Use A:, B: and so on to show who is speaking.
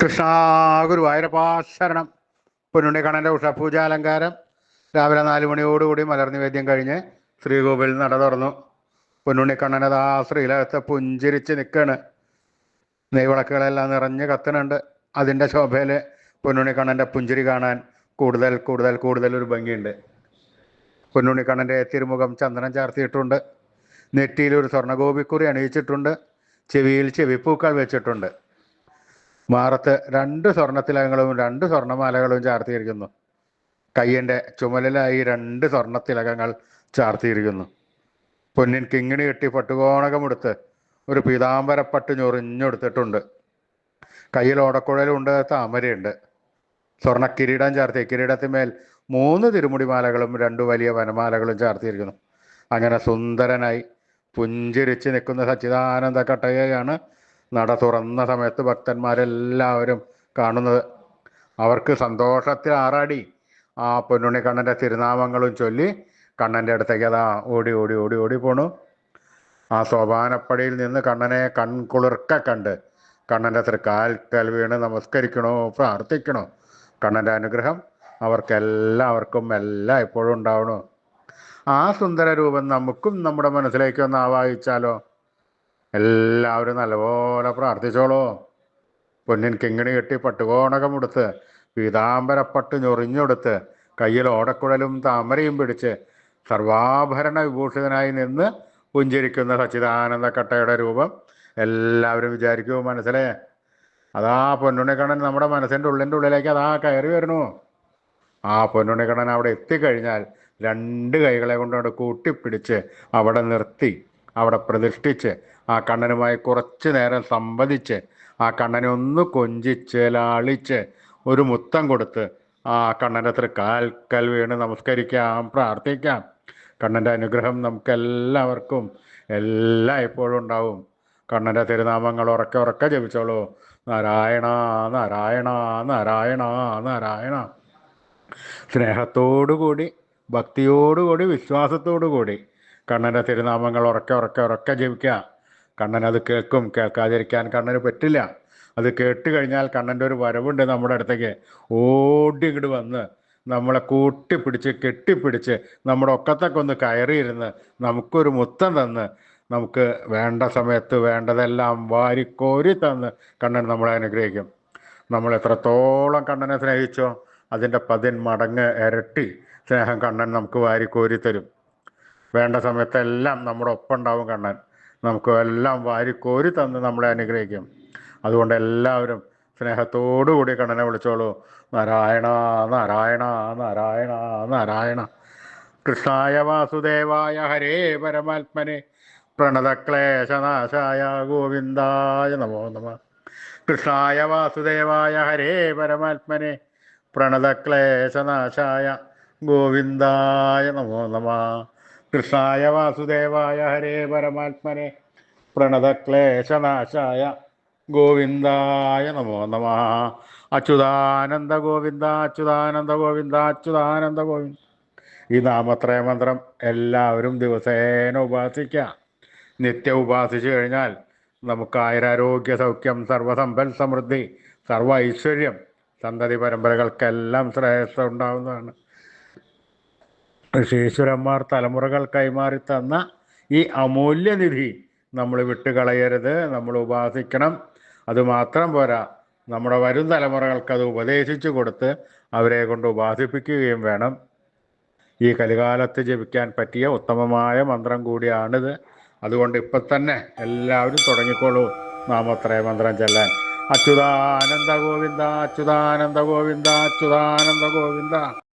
A: കൃഷ്ണ ഗുരുവായൂരപ്പാ ശരണം. പൊന്നുണ്ണി കണ്ണൻ്റെ ഉഷപൂജാലങ്കാരം രാവിലെ 4 മണിയോടുകൂടി മലർനിവേദ്യം കഴിഞ്ഞ് ശ്രീകോവിൽ നട തുറന്നു. പൊന്നുണ്ണി കണ്ണനത് ആ ശ്രീലകത്ത് പുഞ്ചിരിച്ച് നിൽക്കുകയാണ്. നെയ്വിളക്കുകളെല്ലാം നിറഞ്ഞ് കത്തുന്നുണ്ട്. അതിൻ്റെ ശോഭയിൽ പൊന്നുണ്ണി കണ്ണൻ്റെ പുഞ്ചിരി കാണാൻ കൂടുതൽ കൂടുതൽ കൂടുതൽ ഒരു ഭംഗിയുണ്ട്. പൊന്നുണ്ണി കണ്ണൻ്റെ തിരുമുഖം ചന്ദനം ചാർത്തിയിട്ടുണ്ട്. നെറ്റിയിൽ ഒരു സ്വർണ്ണഗോപിക്കുറി അണിയിച്ചിട്ടുണ്ട്. ചെവിയിൽ ചെവിപ്പൂക്കൾ വെച്ചിട്ടുണ്ട്. മാറത്ത് 2 സ്വർണ്ണത്തിലകങ്ങളും 2 സ്വർണ്ണമാലകളും ചാർത്തിയിരിക്കുന്നു. കയ്യൻ്റെ ചുമലിലായി 2 സ്വർണ്ണത്തിലകങ്ങൾ ചാർത്തിയിരിക്കുന്നു. പൊന്നിൻ കിങ്ങിണി കെട്ടി പട്ടുകോണകമെടുത്ത് ഒരു പീതാംബരപ്പട്ട് ഞൊറിഞ്ഞെടുത്തിട്ടുണ്ട്. കയ്യിൽ ഓടക്കുഴലുണ്ട്, താമരയുണ്ട്. സ്വർണ്ണ കിരീടം ചാർത്തി കിരീടത്തിന്മേൽ 3 തിരുമുടിമാലകളും 2 വലിയ വനമാലകളും ചാർത്തിയിരിക്കുന്നു. അങ്ങനെ സുന്ദരനായി പുഞ്ചിരിച്ച് നിൽക്കുന്ന സച്ചിദാനന്ദ കട്ടയെയാണ് നട തുറന്ന സമയത്ത് ഭക്തന്മാരെല്ലാവരും കാണുന്നത്. അവർക്ക് സന്തോഷത്തിൽ ആറാടി ആ പൊന്നുണ്ണി കണ്ണൻ്റെ തിരുനാമങ്ങളും ചൊല്ലി കണ്ണൻ്റെ അടുത്തേക്ക് അതാ ഓടി ഓടി ഓടി ഓടി പോണു. ആ സോപാനപ്പടിയിൽ നിന്ന് കണ്ണനെ കൺകുളിർക്ക കണ്ട് കണ്ണൻ്റെ തൃക്കാൽക്കൽ വീണ് നമസ്കരിക്കണോ, പ്രാർത്ഥിക്കണോ. കണ്ണൻ്റെ അനുഗ്രഹം അവർക്കെല്ലാവർക്കും എല്ലാം എപ്പോഴും ഉണ്ടാവണോ. ആ സുന്ദര രൂപം നമുക്കും നമ്മുടെ മനസ്സിലേക്ക് ഒന്ന് ആവാഹിച്ചാലോ. എല്ലാവരും നല്ലപോലെ പ്രാർത്ഥിച്ചോളൂ. പൊന്നിൻ കിങ്ങിണി കെട്ടി പട്ടുകോണകമെടുത്ത് പീതാംബരപ്പട്ട് ഞൊറിഞ്ഞെടുത്ത് കയ്യിൽ ഓടക്കുഴലും താമരയും പിടിച്ച് സർവാഭരണ വിഭൂഷിതനായി നിന്ന് പുഞ്ചിരിക്കുന്ന സച്ചിദാനന്ദ കട്ടയുടെ രൂപം എല്ലാവരും വിചാരിക്കൂ മനസ്സിലെ. അതാ പൊന്നുണ്ണിക്കണ്ണൻ നമ്മുടെ മനസ്സിൻ്റെ ഉള്ളിലേക്ക് അതാ കയറി വരണു. ആ പൊന്നുണ്ണിക്കണ്ണൻ അവിടെ എത്തിക്കഴിഞ്ഞാൽ 2 കൈകളെ കൊണ്ട് കൂട്ടിപ്പിടിച്ച് അവിടെ നിർത്തി, അവിടെ പ്രതിഷ്ഠിച്ച് ആ കണ്ണനുമായി കുറച്ച് നേരം സംവദിച്ച് ആ കണ്ണനെ ഒന്ന് കൊഞ്ചിച്ച് ലാളിച്ച് ഒരു മുത്തം കൊടുത്ത് ആ കണ്ണൻ്റെ തൃക്കാൽക്കൽ വീണ് നമസ്കരിക്കാം, പ്രാർത്ഥിക്കാം. കണ്ണൻ്റെ അനുഗ്രഹം നമുക്കെല്ലാവർക്കും എല്ലാം എപ്പോഴും ഉണ്ടാവും. കണ്ണൻ്റെ തിരുനാമങ്ങൾ ഉറക്കെ ഉറക്കെ ജപിച്ചോളൂ. നാരായണ നാരായണ നാരായണ നാരായണ. സ്നേഹത്തോടുകൂടി ഭക്തിയോടുകൂടി വിശ്വാസത്തോടുകൂടി കണ്ണൻ്റെ തിരുനാമങ്ങൾ ഉറക്കെ ഉറക്കെ ഉറക്കെ ജപിക്കുക. കണ്ണൻ അത് കേൾക്കും. കേൾക്കാതിരിക്കാൻ കണ്ണന് പറ്റില്ല. അത് കേട്ട് കഴിഞ്ഞാൽ കണ്ണൻ്റെ ഒരു വരവുണ്ട് നമ്മുടെ അടുത്തേക്ക്. ഓടി ഇങ്ങോട്ട് വന്ന് നമ്മളെ കൂട്ടിപ്പിടിച്ച് കെട്ടിപ്പിടിച്ച് നമ്മുടെ ഒക്കത്തൊക്കെ ഒന്ന് കയറിയിരുന്ന് നമുക്കൊരു മുത്തം തന്ന് നമുക്ക് വേണ്ട സമയത്ത് വേണ്ടതെല്ലാം വാരിക്കോരി തന്ന് കണ്ണൻ നമ്മളെ അനുഗ്രഹിക്കും. നമ്മൾ എത്രത്തോളം കണ്ണനെ സ്നേഹിച്ചോ അതിൻ്റെ 10 മടങ്ങ് ഇരട്ടി സ്നേഹം കണ്ണൻ നമുക്ക് വാരിക്കോരി തരും. വേണ്ട സമയത്തെല്ലാം നമ്മുടെ ഒപ്പം ഉണ്ടാവും കണ്ണൻ. നമുക്ക് എല്ലാം വാരിക്കോരി തന്ന് നമ്മളെ അനുഗ്രഹിക്കും. അതുകൊണ്ട് എല്ലാവരും സ്നേഹത്തോടുകൂടി കണ്ണനെ വിളിച്ചോളൂ. നാരായണ നാരായണ നാരായണ നാരായണ. കൃഷ്ണായ വാസുദേവായ ഹരേ പരമാത്മനെ പ്രണതക്ലേശനാശായ ഗോവിന്ദായ നമോ നമഃ. കൃഷ്ണായ വാസുദേവായ ഹരേ പരമാത്മനെ പ്രണതക്ലേശനാശായ ഗോവിന്ദായ നമോ നമഃ. കൃഷ്ണായ വാസുദേവായ ഹരേ പരമാത്മനെ പ്രണതക്ലേശനാശായ ഗോവിന്ദായ നമോ നമഃ. അച്യുതാനന്ദ ഗോവിന്ദ അച്യുതാനന്ദ ഗോവിന്ദ അച്യുതാനന്ദ ഗോവിന്ദ. ഈ നാമത്രയ മന്ത്രം എല്ലാവരും ദിവസേന ഉപാസിക്കുക. നിത്യം ഉപാസിച്ചു കഴിഞ്ഞാൽ നമുക്ക് ആയുരാരോഗ്യ സൗഖ്യം, സർവസമ്പൽ സമൃദ്ധി, സർവ ഐശ്വര്യം, സന്തതി പരമ്പരകൾക്കെല്ലാം ശ്രേയസ് ഉണ്ടാവുന്നതാണ്. ഋഷീശ്വരന്മാർ തലമുറകൾ കൈമാറി തന്ന ഈ അമൂല്യനിധി നമ്മൾ വിട്ടുകളയരുത്. നമ്മൾ ഉപാസിക്കണം. അതുമാത്രം പോരാ, നമ്മുടെ വരും തലമുറകൾക്ക് അത് ഉപദേശിച്ചു കൊടുത്ത് അവരെ കൊണ്ട് ഉപാസിപ്പിക്കുകയും വേണം. ഈ കലികാലത്ത് ജപിക്കാൻ പറ്റിയ ഉത്തമമായ മന്ത്രം കൂടിയാണിത്. അതുകൊണ്ട് ഇപ്പം തന്നെ എല്ലാവരും തുടങ്ങിക്കോളൂ നാമത്രയ മന്ത്രം ചെല്ലാൻ. അച്യുതാനന്ദ ഗോവിന്ദ അച്യുതാനന്ദ ഗോവിന്ദ അച്യുതാനന്ദ ഗോവിന്ദ.